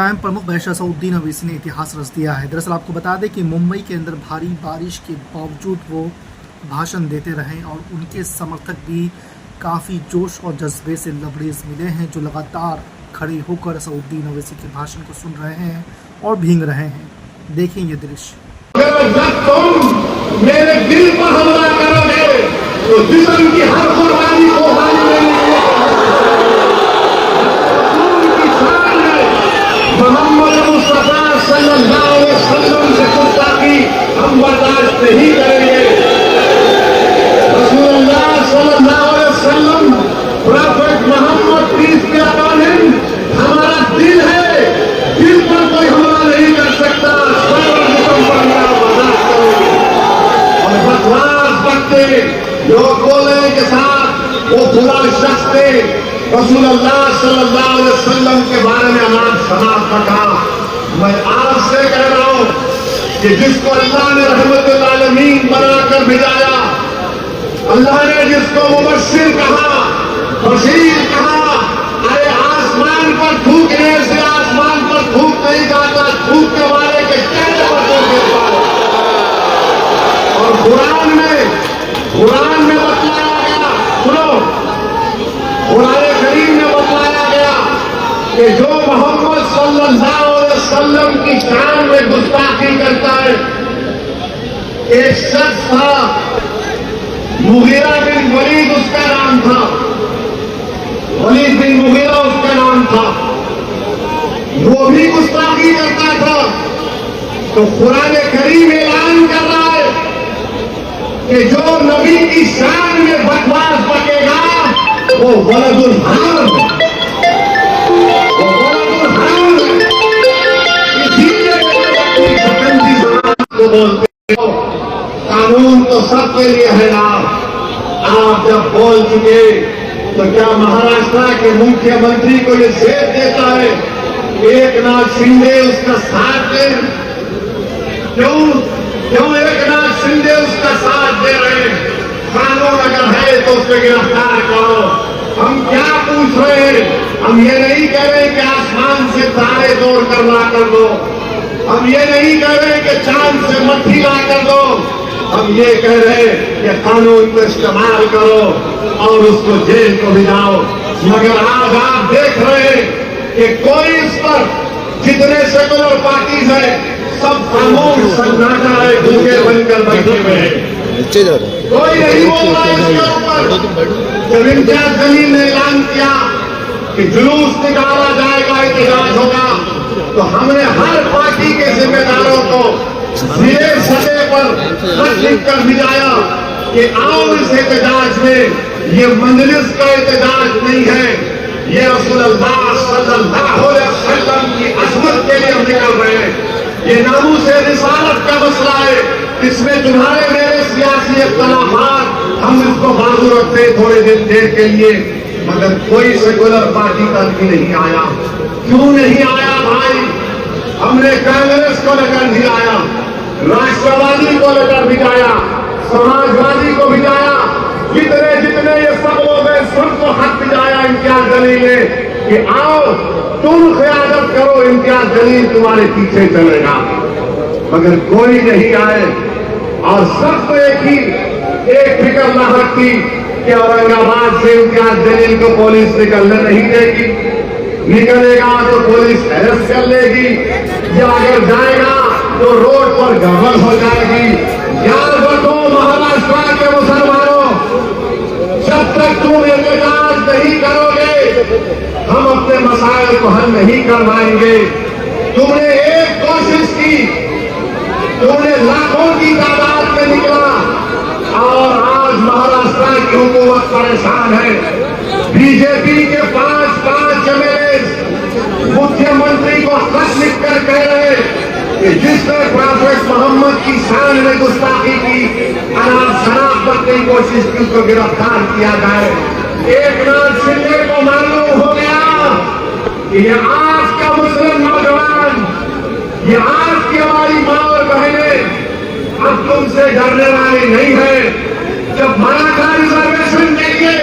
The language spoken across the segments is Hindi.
क्राइम प्रमुख बैरिस्टर असदुद्दीन ओवैसी ने इतिहास रच दिया है। दरअसल आपको बता दें कि मुंबई के अंदर भारी बारिश के बावजूद वो भाषण देते रहे और उनके समर्थक भी काफ़ी जोश और जज्बे से लबरेज मिले हैं, जो लगातार खड़े होकर असदुद्दीन ओवैसी के भाषण को सुन रहे हैं और भींग रहे हैं। देखें ये दृश्य। जब तुम मेरे दिल पर हमला करोगे तो जिस्म की हर कुर्बानी को मोहम्मद मुस्तफा सल्लल्लाहु अलैहि वसल्लम से गुस्ताखी हम बर्दाश्त नहीं करेंगे। रसूलुल्लाह सल्लल्लाहु अलैहि वसल्लम prophet Muhammad peace be upon him हमारा दिल है, दिल पर कोई हमला नहीं कर सकता। और बकवास करते लोग बोलने के साथ वो खुदा शख्स थे रसूलुल्लाह सल्लल्लाहु अलैहि वसल्लम के बारे में अनाज समाज रखा। मैं आपसे कह रहा हूं कि जिसको अल्लाह ने रहमतुल आलमीन बनाकर भेजाया, अल्लाह ने जिसको मुबश्शिर कहा, बशीर कहा, अरे आसमान पर थूकने से आसमान पर थूक नहीं जाता, थूकने वाले के चेहरे पर थूक देता है। और कुरान में बतलाया गया, सुनो, कुरान करीम में बतलाया गया कि जो मोहम्मद सल्लल्लाहु अलैहि वसल्लम की शान में गुस्ताखी करता है, एक शख्स था मुगीरा बिन वलीद उसका नाम था, वलीद बिन मुगीरा उसका नाम था, वो भी गुस्ताखी करता था। तो कुरान करीम ऐलान कर रहा है कि जो नबी की शान में बकवास बकेगा वो वलदुल हराम, वो वलदुल हराम इसीलिए को बोलते हो। कानून तो सबके लिए है ना। आप जब बोल चुके तो क्या महाराष्ट्र के मुख्यमंत्री को ये सेध देता है एकनाथ शिंदे उसका साथ दे? क्यों एकनाथ शिंदे उसका साथ दे रहे हैं? कानून अगर है तो उसको गिरफ्तार करो। हम क्या पूछ रहे हैं? हम ये नहीं कह रहे कि आसमान से तारे तोड़ कर ला कर दो, हम ये नहीं कह रहे कि चांद से मट्टी ला कर दो, हम ये कह रहे हैं कि कानून को इस्तेमाल करो और उसको जेल को भिजाओ। मगर आज आप देख रहे हैं कि कोई इस पर, जितने सेकुलर पार्टीज है सब कानून सन्नाटा है, भूखे बनकर बैठे हुए हैं, कोई नहीं बोल रहा इसके ऊपर। जब इम्तियाज जलील ने ऐलान किया कि जुलूस निकाला जाएगा, एहतजाज होगा, तो हमने हर पार्टी के जिम्मेदारों को जिले सतह पर खत लिखकर भिजाया कि आओ इस एहतजाज में। ये मंजलिस का एहतजाज नहीं है, ये रसूलुल्लाह सल्लल्लाहु अलैहि वसल्लम की अज़मत के लिए हम निकल रहे हैं। ये नामूस रिसालत का मसला है, इसमें तुम्हारे मेरे सियासी इख्तिलाफात हम इसको बाजू रखते थोड़े दिन देर के लिए, मगर कोई सेकुलर पार्टी का भी नहीं आया। क्यों नहीं आया भाई? हमने कांग्रेस को लेकर भिजाया, राष्ट्रवादी को लेकर भिजाया, समाजवादी को भिजाया, जितने ये सब लोग हैं सबको हक भिजाया इम्तियाज जलील ने कि आओ तुम क़यादत करो, इम्तियाज जलील तुम्हारे पीछे चलेगा। मगर कोई नहीं आए और सबको एक फिक्र लाहक थी कि औरंगाबाद से इम्तियाज जलील को पुलिस निकलने नहीं देगी, निकलेगा तो पुलिस अरेस्ट कर लेगी, या अगर जाएगा तो रोड पर गड़बड़ हो जाएगी। याद रखो महाराष्ट्र के मुसलमानों, जब तक तुम एहतजाज नहीं करोगे हम अपने मसाइल को हल नहीं करवाएंगे। तुमने एक कोशिश की, तुमने लाखों की तादाद में निकला और आज महाराष्ट्र की हुकूमत परेशान है। बीजेपी के 5 एमएलए मुख्यमंत्री को खत लिखकर कह रहे कि जिसने प्रॉफेट मोहम्मद की शान में गुस्ताखी की, अनाज शराब करने की कोशिश की, उसको गिरफ्तार किया जाए। एकनाथ शिंदे को मालूम हो गया कि ये आज का मुस्लिम नौजवान, ये आज की हमारी माँ और बहनें अब तुमसे डरने वाली नहीं है। जब मराठा रिजर्वेशन के लिए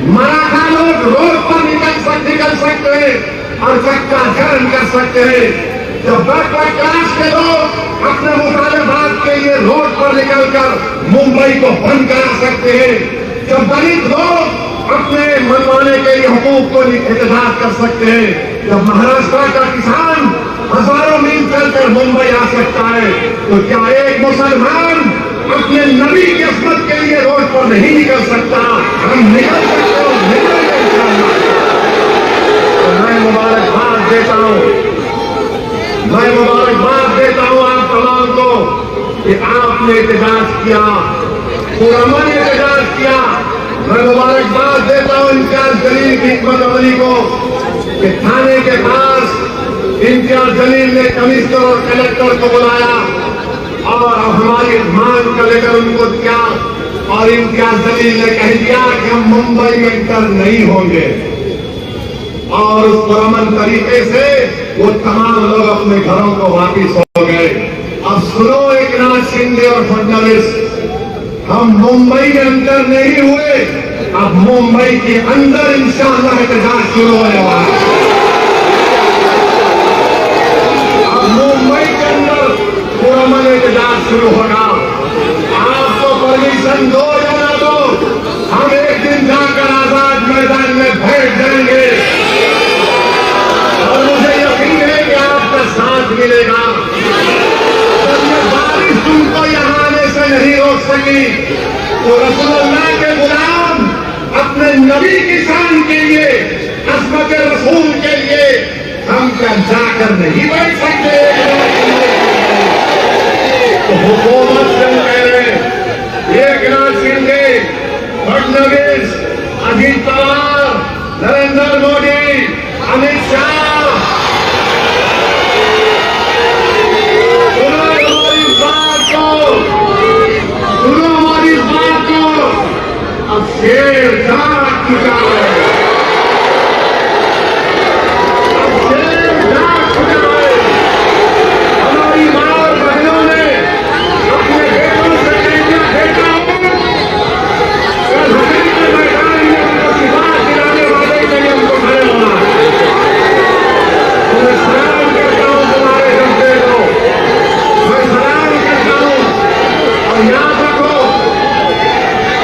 मराठा लोग रोड पर निकल सकते हैं, और चक्का जाम कर सकते हैं। जब बैकवर्ड क्लास के लोग अपने मुतालबात के लिए रोड पर निकलकर मुंबई को बंद करा सकते हैं, जब दलित लोग अपने मनमाने के लिए हुकूक को एहतजाज कर सकते हैं, जब महाराष्ट्र का किसान हजारों मील चलकर मुंबई आ सकता है, तो क्या एक मुसलमान अपने नबी की अस्मत के लिए रोड पर नहीं निकल सकता? हम निकल सकते हैं, निकलेंगे इंशाअल्लाह। तो मैं मुबारकबाद देता हूं, मैं मुबारकबाद देता हूं आप तमाम को कि आपने एहतजाज किया, पुरअमन एहतजाज किया। मैं मुबारकबाद देता हूं इम्तियाज जलील की हिकमत अमली को कि थाने के पास इम्तियाज जलील ने कमिश्नर और कलेक्टर को बुलाया और हमारी मांग का लेकर उनको दिया, और इम्तियाज जलील ने कह दिया कि हम मुंबई में इंटर नहीं होंगे। और उस पुरअमन तरीके से वो तमाम लोग अपने घरों को वापिस हो गए। अब सुनो एकनाथ शिंदे और फडणवीस, हम मुंबई में अंदर नहीं हुए, अब मुंबई के अंदर इंशाअल्लाह एहतजाज शुरू होने वाला है। अब मुंबई के अंदर पुरअमन एहतजाज शुरू होगा। आपको परमिशन दो या ना दो, हम एक दिन जाकर आजाद मैदान में बैठ जाएंगे और मुझे यकीन है कि आपका साथ मिलेगा। बारिश तुमको यहाँ आने से नहीं रोक सकी, तो रसूलुल्लाह के गुलाम अपने नबी की शान के लिए, अज़मत रसूल के लिए हम क्या जाकर नहीं बैठ सकते? तो हुकूमत से हम कह रहे हैं, एकनाथ शिंदे, फडणवीस, अजित पवार, नरेंद्र मोदी, अमित शाह, अब शेर जाग चुका है, अब शेर जाग चुका है। हमारी माँ और बहनों ने अपने बेटों से कह दिया, बेटा कल हसन के मैदान में हमको सिफात दिलाने वाले के लिए हमको खड़े होना है। मैं सलाम करता हूँ तुम्हारे जज्बे को, मैं सलाम करता हूँ। और याद रखो,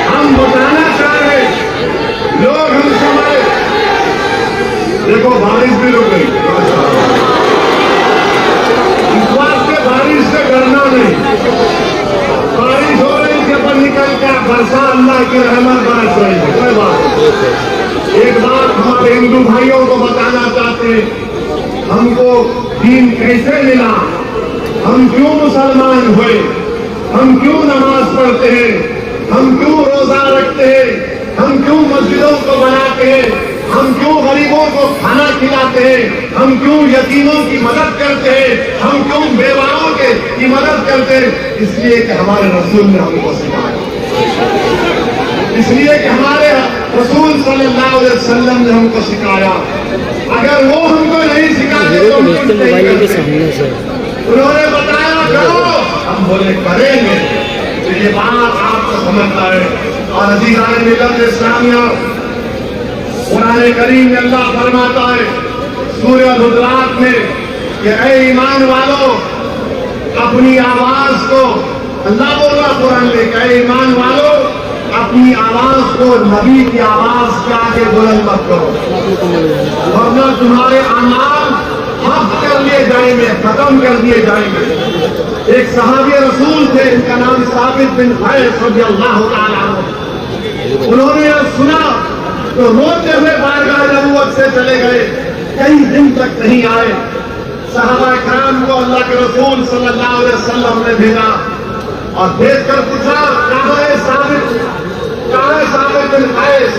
हम बताना चाह रहे लोग हम समझ, देखो बारिश भी रुक गई, इस बात से बारिश से डरना नहीं। बारिश हो रही थी पर निकल कर बरसा, अल्लाह की रहमत बरस रही है, कोई बात। एक बात हमारे हिंदू भाइयों को बताना चाहते हैं, हमको दीन कैसे मिला, हम क्यों मुसलमान हुए, हम क्यों नमाज पढ़ते हैं, हम क्यों रोजा रखते हैं, हम क्यों मस्जिदों को बनाते हैं, हम क्यों गरीबों को खाना खिलाते हैं, हम क्यों यतीमों की मदद करते हैं, हम क्यों बेवाओं की मदद करते हैं? इसलिए कि हमारे रसूल ने हमको सिखाया, इसलिए कि हमारे रसूल सल्लल्लाहु अलैहि वसल्लम ने हमको सिखाया। अगर वो हमको नहीं सिखाते तो हम कुछ नहीं करते। उन्होंने बताया करो, हम बोले करेंगे। तो ये बात आपको समझना है। और अज़ीज़ान मिल्लत इस्लामिया, कुरान करीम में अल्लाह फरमाता है सूरह हुज़ुरात में कि ऐ ईमान वालों, अपनी आवाज को, अल्लाह बोल रहा कुरान में, ऐ ईमान वालों, अपनी आवाज को नबी की आवाज के आगे बुलंद मत करो, वरना तुम्हारे अमाल हफ्त कर लिए जाएंगे, खत्म कर दिए जाएंगे। एक सहाबी रसूल थे, इनका नाम साबित बिन क़ैस रज़ियल्लाहु ताला अन्हु। उन्होंने सुना तो रोते हुए बारगाह नबूवत से चले गए, कई दिन तक नहीं आए। सहाबा किराम को अल्लाह के रसूल सल्लल्लाहु अलैहि वसल्लम ने भेजा और भेजकर पूछा, कहाँ है साबित, कहाँ है साबित बिन क़ैस,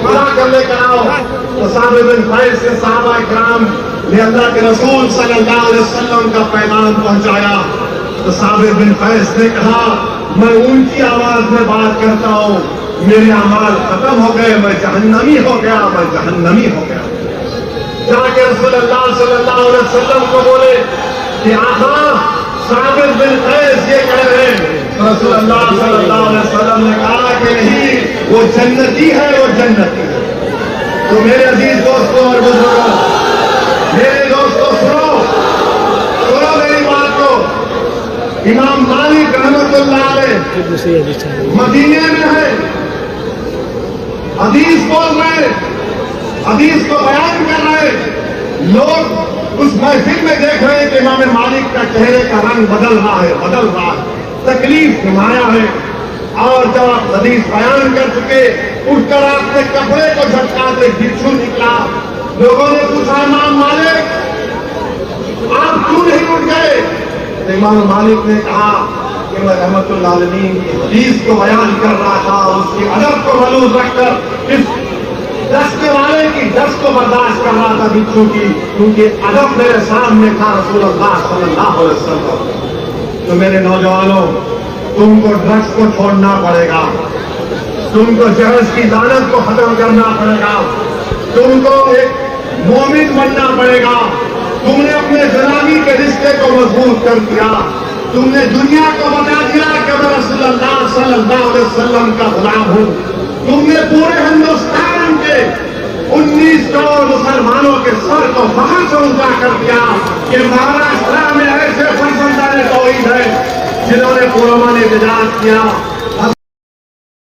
मना कर लेकर आओ। तो साबित बिन क़ैस के सहाबा किराम ने अल्लाह के रसूल सल्लल्लाहु अलैहि वसल्लम का पैगाम पहुंचाया। तो साबित बिन क़ैस ने कहा, मैं ऊंची आवाज में बात करता हूँ, मेरे अमाल खत्म हो गए, मैं जहन्नमी हो गया, मैं जहन्नमी हो गया। जाके रसूलुल्लाह सल्लल्लाहु अलैहि वसल्लम को बोले कि आका, साबित बिन क़ैस ये कह रहे हैं। रसूलुल्लाह सल्लल्लाहु अलैहि वसल्लम ने कहा कि नहीं, वो जन्नती है, वो जन्नती है। तो मेरे अजीज दोस्तों और बुजुर्गों, मेरे दोस्तों सुनो मेरी बात को। इमाम मालिक रहमतुल्लाह अलैह मदीने में है, हदीस बोल रहे, हदीस को बयान कर रहे, लोग उस महफिल में देख रहे हैं कि इमाम मालिक का चेहरे का रंग बदल रहा है, तकलीफ नुमाया है। और जब आप हदीस बयान कर चुके, उठकर आपने कपड़े को झटकाते भिक्षु निकला। लोगों ने पूछा इमाम मालिक आप क्यों नहीं उठ गए? तो इमाम मालिक ने कहा कि मैं रहमतुल्लाह अलैह की हदीस को बयान कर रहा था, उसकी अदब को मलूज रखकर इस दस्ते वाले की दस्त को बर्दाश्त कर रहा था भिक्षु की, क्योंकि अदब मेरे सामने था रसूलुल्लाह सल्लल्लाहु अलैहि वसल्लम। तो मेरे नौजवानों, तुमको ड्रग्स को छोड़ना पड़ेगा, तुमको जहज की लानत को खत्म करना पड़ेगा, तुमको एक मोमिन बनना पड़ेगा। तुमने अपने जनाबी के रिश्ते को मजबूत कर दिया, तुमने दुनिया को बता दिया कि मैं रसूलुल्लाह सल्लल्लाहु अलैहि वसल्लम का गुलाम हूं। तुमने पूरे हिंदुस्तान के 19 करोड़ मुसलमानों के सर को फखर से ऊंचा कर दिया कि महाराष्ट्र में ऐसे फर्जंदाने तौहीद है जिन्होंने पुरअमन एहतजाज किया।